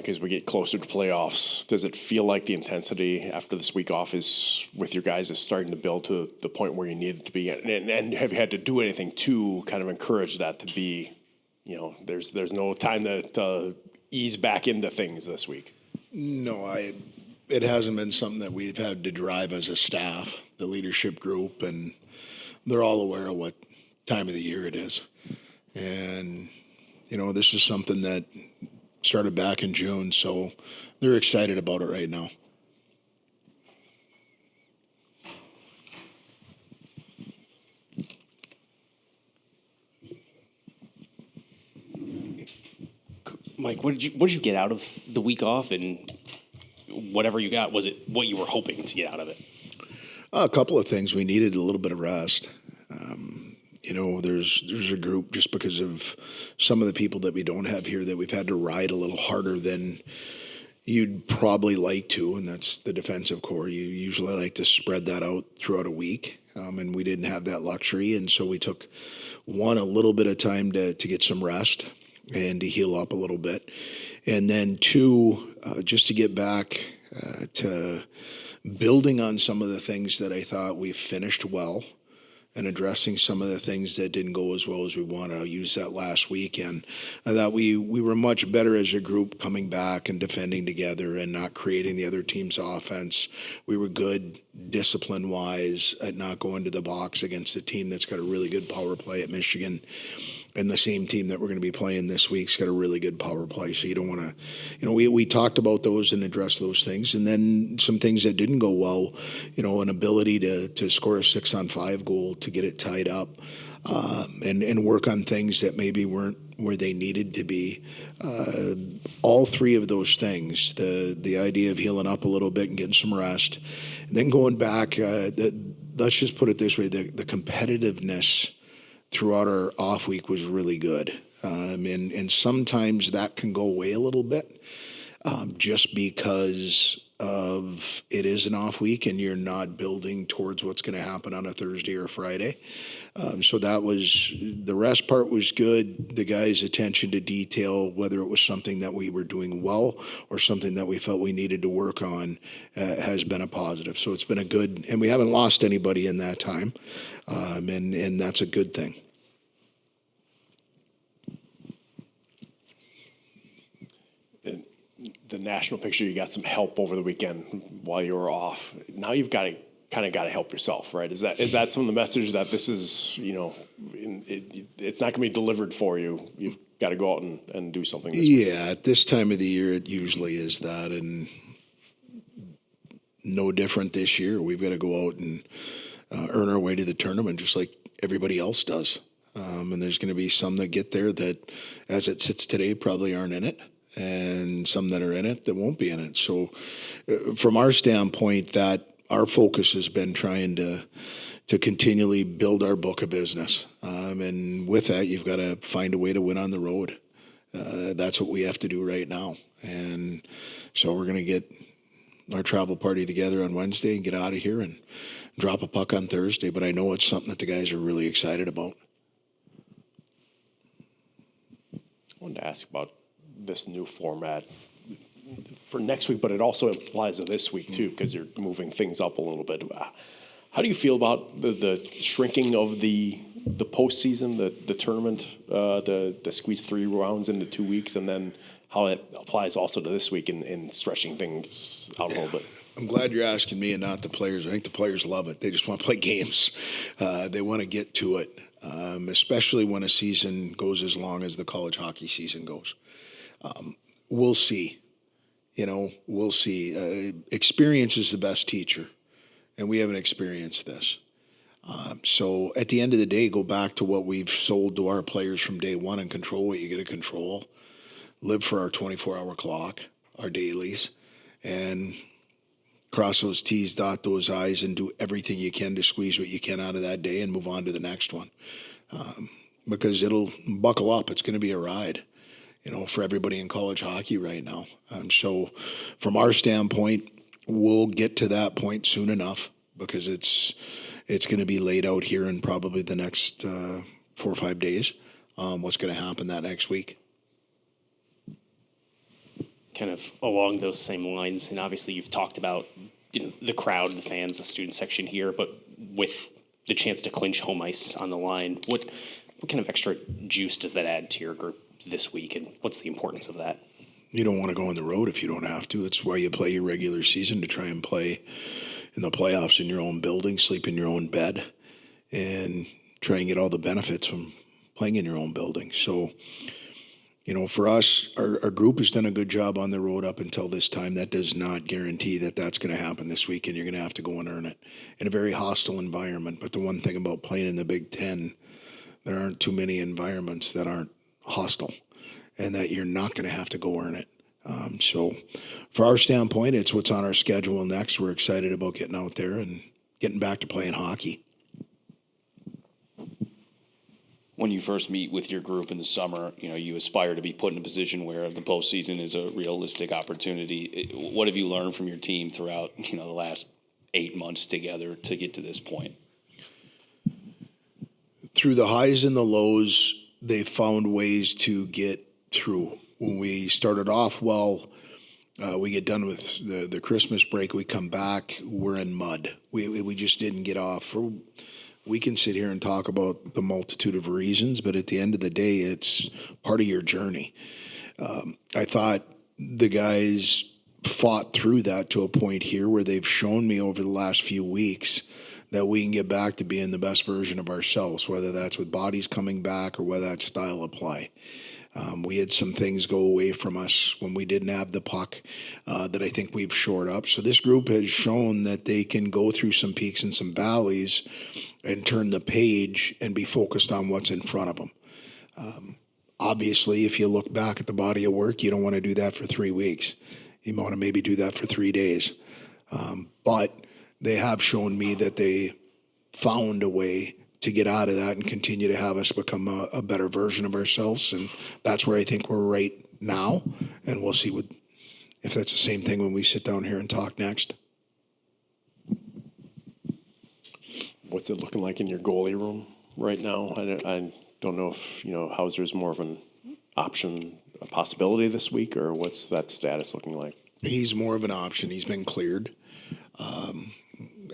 like as we get closer to playoffs, does it feel like the intensity after this week off is with your guys is starting to build to the point where you need it to be? And have you had to do anything to kind of encourage that to be, there's no time to ease back into things this week? No, it hasn't been something that we've had to drive as a staff, the leadership group, and they're all aware of what time of the year it is. And, this is something that started back in June, so they're excited about it right now. Mike, what did you get out of the week off, and whatever you got, was it what you were hoping to get out of it? A couple of things. We needed a little bit of rest. There's a group, just because of some of the people that we don't have here, that we've had to ride a little harder than you'd probably like to, and that's the defensive core. You usually like to spread that out throughout a week, and we didn't have that luxury, and so we took, one, a little bit of time to get some rest and to heal up a little bit, and then two, just to get back to building on some of the things that I thought we finished well, and addressing some of the things that didn't go as well as we wanted. I'll use that last weekend. I thought we were much better as a group coming back and defending together and not creating the other team's offense. We were good discipline-wise at not going to the box against a team that's got a really good power play at Michigan. And the same team that we're going to be playing this week's got a really good power play. So you don't want to, we talked about those and addressed those things. And then some things that didn't go well, an ability to score a 6-on-5 goal to get it tied up, and work on things that maybe weren't where they needed to be. All three of those things, the idea of healing up a little bit and getting some rest, and then going back, let's just put it this way, the competitiveness throughout our off week was really good. And sometimes that can go away a little bit, just because of it is an off week and you're not building towards what's going to happen on a Thursday or Friday. So that was, the rest part was good. The guys' attention to detail, whether it was something that we were doing well or something that we felt we needed to work on, has been a positive. So it's been a good, and we haven't lost anybody in that time. And that's a good thing. The national picture, you got some help over the weekend while you were off. Now you've got to help yourself, right? Is that some of the message that this is, it's not going to be delivered for you. You've got to go out and do something this week. Yeah, at this time of the year, it usually is that, and no different this year. We've got to go out and earn our way to the tournament just like everybody else does. And there's going to be some that get there that, as it sits today, probably aren't in it, and some that are in it that won't be in it. So from our standpoint, that our focus has been trying to continually build our book of business. And with that, you've got to find a way to win on the road. That's what we have to do right now. And so we're going to get our travel party together on Wednesday and get out of here and drop a puck on Thursday. But I know it's something that the guys are really excited about. I wanted to ask about this new format for next week, but it also applies to this week too, because you're moving things up a little bit. How do you feel about the shrinking of the postseason, the tournament, the squeeze 3 rounds into 2 weeks, and then how it applies also to this week in stretching things out a little bit? I'm glad you're asking me and not the players. I think the players love it. They just want to play games. They want to get to it, especially when a season goes as long as the college hockey season goes. We'll see. We'll see. Experience is the best teacher, and we haven't experienced this. So at the end of the day, go back to what we've sold to our players from day one and control what you get to control. Live for our 24-hour clock, our dailies, and cross those T's, dot those I's, and do everything you can to squeeze what you can out of that day and move on to the next one. Because it'll buckle up. It's going to be a ride, for everybody in college hockey right now. So from our standpoint, we'll get to that point soon enough, because it's going to be laid out here in probably the next 4 or 5 days, what's going to happen that next week. kind of along those same lines, and obviously you've talked about the crowd, the fans, the student section here, but with the chance to clinch home ice on the line, what kind of extra juice does that add to your group this week, and what's the importance of that? You don't want to go on the road if you don't have to. It's why you play your regular season, to try and play in the playoffs in your own building, sleep in your own bed, and try and get all the benefits from playing in your own building. So, for us, our group has done a good job on the road up until this time. That does not guarantee that that's going to happen this week, and you're going to have to go and earn it in a very hostile environment. But the one thing about playing in the Big Ten, there aren't too many environments that aren't hostile, and that you're not going to have to go earn it. So for our standpoint, it's what's on our schedule next. We're excited about getting out there and getting back to playing hockey. When you first meet with your group in the summer, you aspire to be put in a position where the postseason is a realistic opportunity. What have you learned from your team throughout, the last 8 months together to get to this point? Through the highs and the lows, they found ways to get through. When we started off well, we get done with the Christmas break, we come back, we're in mud. We just didn't get off. We can sit here and talk about the multitude of reasons, but at the end of the day, it's part of your journey. I thought the guys fought through that to a point here where they've shown me over the last few weeks that we can get back to being the best version of ourselves, whether that's with bodies coming back or whether that's style of play. We had some things go away from us when we didn't have the puck that I think we've shored up. So this group has shown that they can go through some peaks and some valleys and turn the page and be focused on what's in front of them. Obviously, if you look back at the body of work, you don't want to do that for 3 weeks. You want to maybe do that for 3 days. But they have shown me that they found a way to get out of that and continue to have us become a better version of ourselves. And that's where I think we're right now. And we'll see if that's the same thing when we sit down here and talk next. What's it looking like in your goalie room right now? I don't know if, Hauser's more of an option, a possibility this week, or what's that status looking like? He's more of an option. He's been cleared.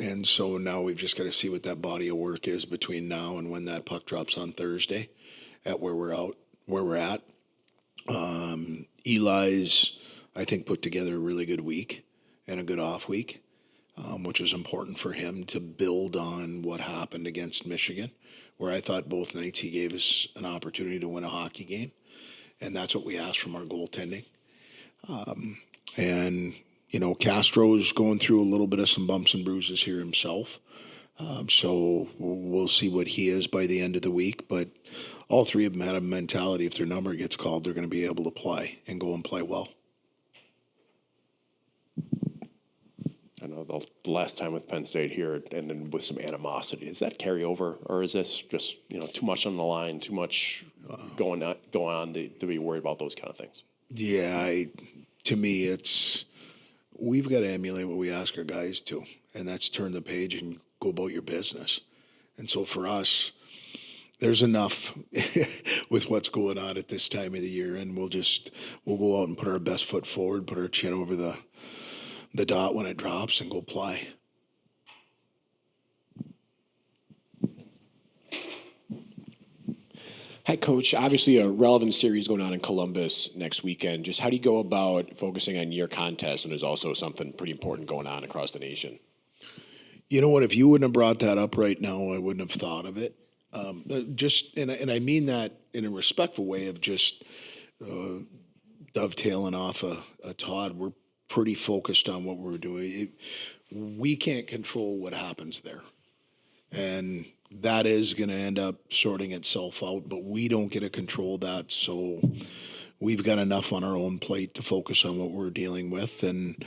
And so now we've just got to see what that body of work is between now and when that puck drops on Thursday at where we're at. Eli's, I think, put together a really good week and a good off week, which was important for him to build on what happened against Michigan, where I thought both nights he gave us an opportunity to win a hockey game. And that's what we asked from our goaltending. And Castro's going through a little bit of some bumps and bruises here himself. So we'll see what he is by the end of the week. But all three of them had a mentality, if their number gets called, they're going to be able to play and go and play well. I know the last time with Penn State here, and then with some animosity, does that carry over, or is this just too much on the line, too much going on to be worried about those kind of things? Yeah, to me, it's we've got to emulate what we ask our guys to, and that's turn the page and go about your business. And so for us, there's enough with what's going on at this time of the year, and we'll go out and put our best foot forward, put our chin over the dot when it drops, and go play. Hi, Coach. Obviously, a relevant series going on in Columbus next weekend. Just how do you go about focusing on your contest when there's also something pretty important going on across the nation? You know what? If you wouldn't have brought that up right now, I wouldn't have thought of it. And I mean that in a respectful way of just dovetailing off a Todd. We're pretty focused on what we're doing. We can't control what happens there, and that is going to end up sorting itself out, but we don't get to control that. So we've got enough on our own plate to focus on what we're dealing with. And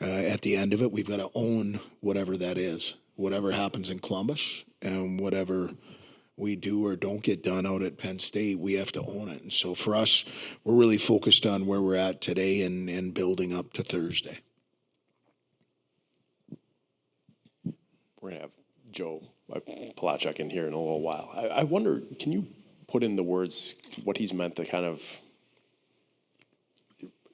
at the end of it, we've got to own whatever that is, whatever happens in Columbus, and whatever we do or don't get done out at Penn State, we have to own it. And so for us, we're really focused on where we're at today and building up to Thursday. We're going to have Joe Palachuk in here in a little while. I wonder, can you put in the words what he's meant to kind of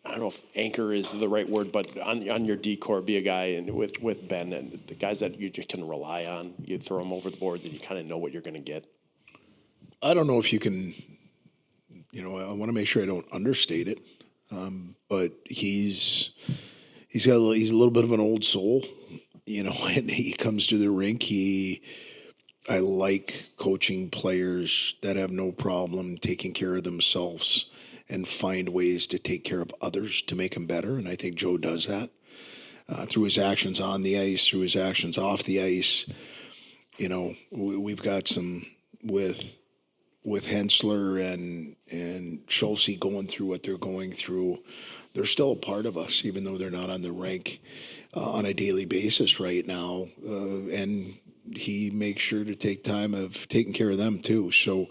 I don't know if anchor is the right word, but on your decor, be a guy and with Ben and the guys that you just can rely on. You throw them over the boards and you kind of know what you're going to get. I don't know if you can, I want to make sure I don't understate it, but he's a little bit of an old soul, and he comes to the rink. I like coaching players that have no problem taking care of themselves and find ways to take care of others to make them better. And I think Joe does that through his actions on the ice, through his actions off the ice. We've got some with Hensler and Schultze going through what they're going through. They're still a part of us, even though they're not on the rink on a daily basis right now. And he makes sure to take time of taking care of them too. So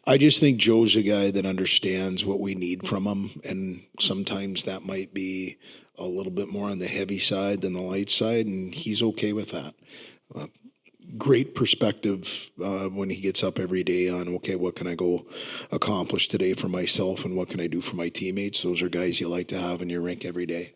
I just think Joe's a guy that understands what we need from him. And sometimes that might be a little bit more on the heavy side than the light side. And he's okay with that. Great perspective when he gets up every day on, okay, what can I go accomplish today for myself and what can I do for my teammates? Those are guys you like to have in your rink every day.